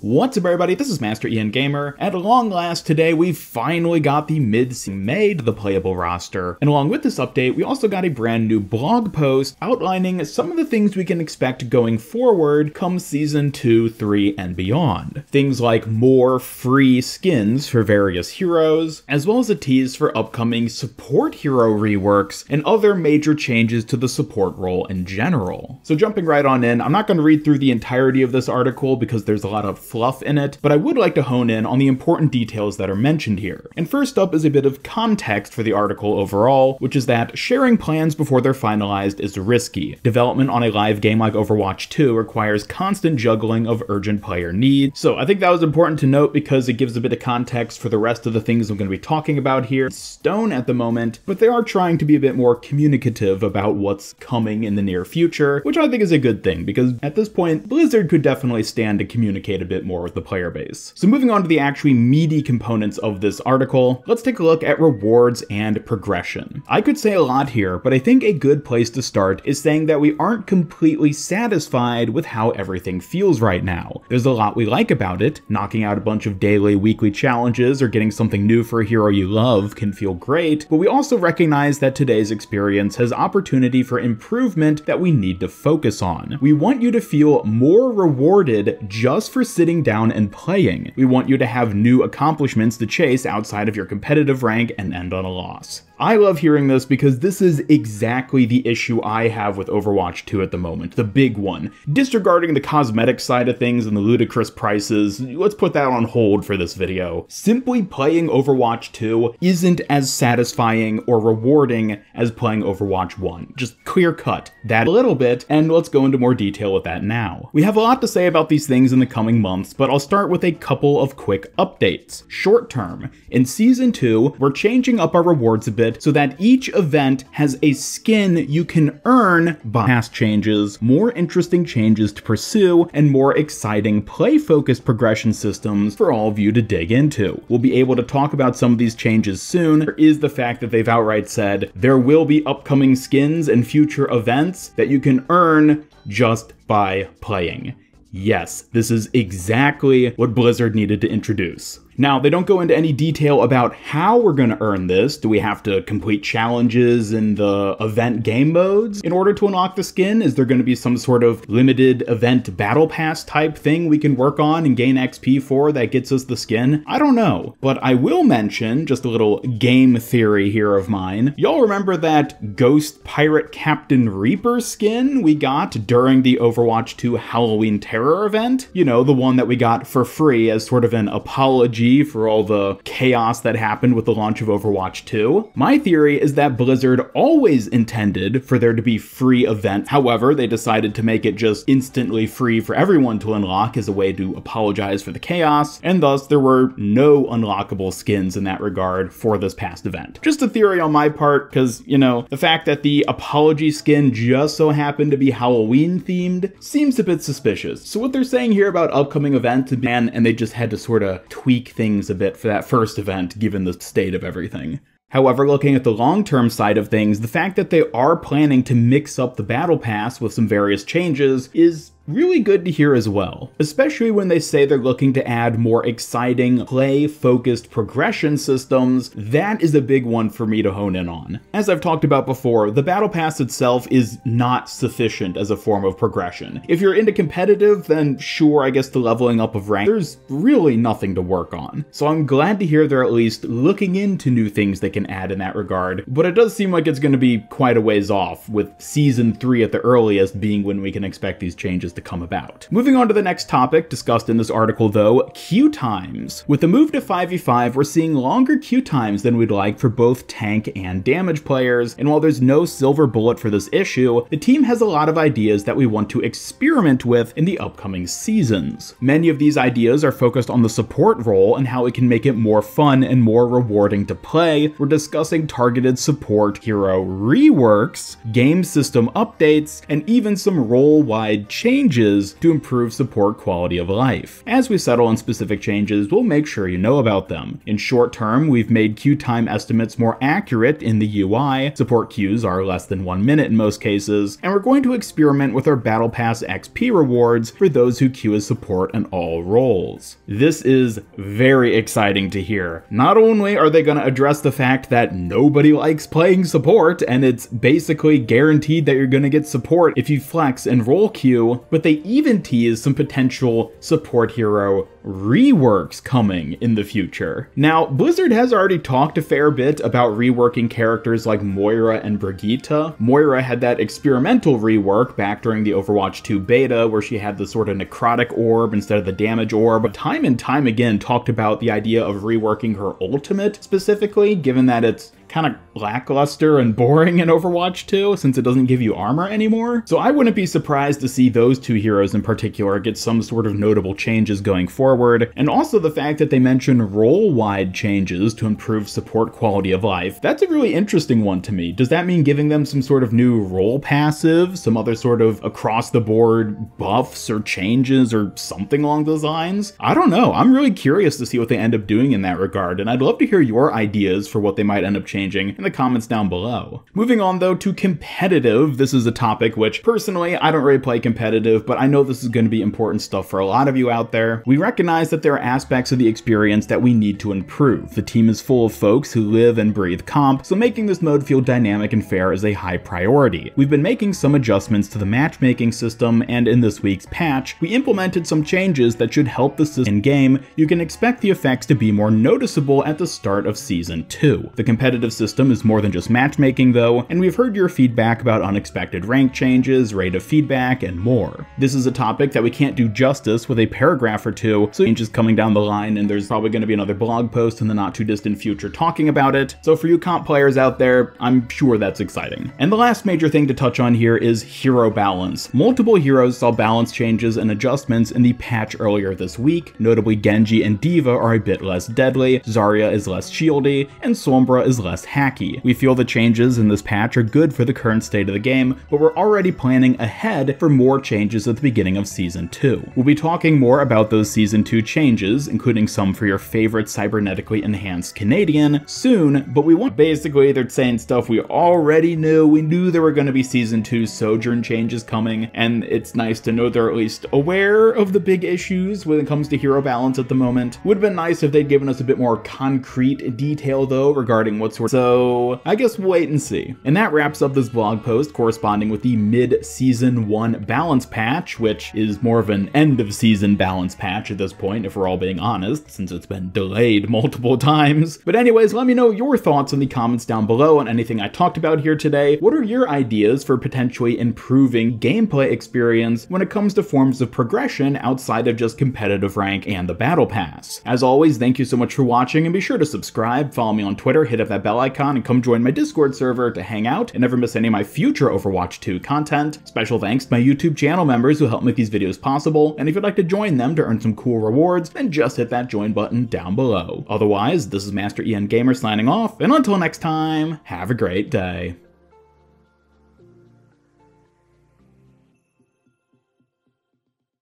What's up everybody, this is Master Ian Gamer. At long last today, we finally got the mid-season made the playable roster. And along with this update, we also got a brand new blog post outlining some of the things we can expect going forward come Season 2, 3, and beyond. Things like more free skins for various heroes, as well as a tease for upcoming support hero reworks and other major changes to the support role in general. So jumping right on in, I'm not going to read through the entirety of this article because there's a lot of fluff in it, but I would like to hone in on the important details that are mentioned here. And first up is a bit of context for the article overall, which is that sharing plans before they're finalized is risky. Development on a live game like Overwatch 2 requires constant juggling of urgent player needs. So I think that was important to note because it gives a bit of context for the rest of the things I'm going to be talking about here. It's stone at the moment, but they are trying to be a bit more communicative about what's coming in the near future, which I think is a good thing because at this point, Blizzard could definitely stand to communicate a bit more with the player base. So moving on to the actually meaty components of this article, let's take a look at rewards and progression. I could say a lot here, but I think a good place to start is saying that we aren't completely satisfied with how everything feels right now. There's a lot we like about it. Knocking out a bunch of daily, weekly challenges or getting something new for a hero you love can feel great, but we also recognize that today's experience has opportunity for improvement that we need to focus on. We want you to feel more rewarded just for sitting down and playing. We want you to have new accomplishments to chase outside of your competitive rank and end on a loss. I love hearing this because this is exactly the issue I have with Overwatch 2 at the moment, the big one. Disregarding the cosmetic side of things and the ludicrous prices, let's put that on hold for this video. Simply playing Overwatch 2 isn't as satisfying or rewarding as playing Overwatch 1. Just clear cut that a little bit, and let's go into more detail with that now. We have a lot to say about these things in the coming months, but I'll start with a couple of quick updates. Short term, in Season 2, we're changing up our rewards a bit so that each event has a skin you can earn by past changes, more interesting changes to pursue, and more exciting play-focused progression systems for all of you to dig into. We'll be able to talk about some of these changes soon. There is the fact that they've outright said there will be upcoming skins and future events that you can earn just by playing. Yes, this is exactly what Blizzard needed to introduce. Now, they don't go into any detail about how we're going to earn this. Do we have to complete challenges in the event game modes in order to unlock the skin? Is there going to be some sort of limited event battle pass type thing we can work on and gain XP for that gets us the skin? I don't know, but I will mention just a little game theory here of mine. Y'all remember that Ghost Pirate Captain Reaper skin we got during the Overwatch 2 Halloween Terror event? You know, the one that we got for free as sort of an apology for all the chaos that happened with the launch of Overwatch 2. My theory is that Blizzard always intended for there to be free events. However, they decided to make it just instantly free for everyone to unlock as a way to apologize for the chaos, and thus there were no unlockable skins in that regard for this past event. Just a theory on my part, because, you know, the fact that the apology skin just so happened to be Halloween themed seems a bit suspicious. So what they're saying here about upcoming events, and they just had to sort of tweak things a bit for that first event given the state of everything. However, looking at the long-term side of things, the fact that they are planning to mix up the battle pass with some various changes is really good to hear as well, especially when they say they're looking to add more exciting play-focused progression systems. That is a big one for me to hone in on. As I've talked about before, the battle pass itself is not sufficient as a form of progression. If you're into competitive, then sure, I guess the leveling up of rank, there's really nothing to work on. So I'm glad to hear they're at least looking into new things they can add in that regard, but it does seem like it's going to be quite a ways off, with Season 3 at the earliest being when we can expect these changes to come about. Moving on to the next topic discussed in this article though, queue times. With the move to 5v5, we're seeing longer queue times than we'd like for both tank and damage players, and while there's no silver bullet for this issue, the team has a lot of ideas that we want to experiment with in the upcoming seasons. Many of these ideas are focused on the support role and how we can make it more fun and more rewarding to play. We're discussing targeted support hero reworks, game system updates, and even some role-wide changes changes to improve support quality of life. As we settle on specific changes, we'll make sure you know about them. In short term, we've made queue time estimates more accurate in the UI, support queues are less than 1 minute in most cases, and we're going to experiment with our Battle Pass XP rewards for those who queue as support in all roles. This is very exciting to hear. Not only are they going to address the fact that nobody likes playing support, and it's basically guaranteed that you're going to get support if you flex and role queue, but they even tease some potential support hero reworks coming in the future. Now, Blizzard has already talked a fair bit about reworking characters like Moira and Brigitte. Moira had that experimental rework back during the Overwatch 2 beta where she had the sort of necrotic orb instead of the damage orb, but time and time again talked about the idea of reworking her ultimate specifically, given that it's kind of lackluster and boring in Overwatch 2 since it doesn't give you armor anymore. So I wouldn't be surprised to see those two heroes in particular get some sort of notable changes going forward, and also the fact that they mention role-wide changes to improve support quality of life. That's a really interesting one to me. Does that mean giving them some sort of new role passive, some other sort of across-the-board buffs or changes or something along those lines? I don't know. I'm really curious to see what they end up doing in that regard, and I'd love to hear your ideas for what they might end up changing in the comments down below. Moving on though to competitive, this is a topic which personally I don't really play competitive, but I know this is going to be important stuff for a lot of you out there. We recognize that there are aspects of the experience that we need to improve. The team is full of folks who live and breathe comp, so making this mode feel dynamic and fair is a high priority. We've been making some adjustments to the matchmaking system, and in this week's patch, we implemented some changes that should help the system in-game. You can expect the effects to be more noticeable at the start of Season 2. The competitive system is more than just matchmaking though, and we've heard your feedback about unexpected rank changes, rate of feedback, and more. This is a topic that we can't do justice with a paragraph or two, so changes coming down the line, and there's probably going to be another blog post in the not too distant future talking about it. So for you comp players out there, I'm sure that's exciting. And the last major thing to touch on here is hero balance. Multiple heroes saw balance changes and adjustments in the patch earlier this week. Notably, Genji and D.Va are a bit less deadly, Zarya is less shieldy, and Sombra is less hacky. We feel the changes in this patch are good for the current state of the game, but we're already planning ahead for more changes at the beginning of Season 2. We'll be talking more about those Season 2 changes, including some for your favorite cybernetically enhanced Canadian, soon, but we want basically they're saying stuff we already knew. We knew there were going to be Season 2 Sojourn changes coming, and it's nice to know they're at least aware of the big issues when it comes to hero balance at the moment. Would have been nice if they'd given us a bit more concrete detail though regarding what sort. So I guess we'll wait and see. And that wraps up this blog post corresponding with the mid-season 1 balance patch, which is more of an end-of-season balance patch at this point, if we're all being honest, since it's been delayed multiple times. But anyways, let me know your thoughts in the comments down below on anything I talked about here today. What are your ideas for potentially improving gameplay experience when it comes to forms of progression outside of just competitive rank and the battle pass? As always, thank you so much for watching, and be sure to subscribe, follow me on Twitter, hit up that bell icon, and come join my Discord server to hang out and never miss any of my future Overwatch 2 content. Special thanks to my YouTube channel members who help make these videos possible, and if you'd like to join them to earn some cool rewards, then just hit that join button down below. Otherwise, this is Master Ian Gamer signing off, and until next time, have a great day.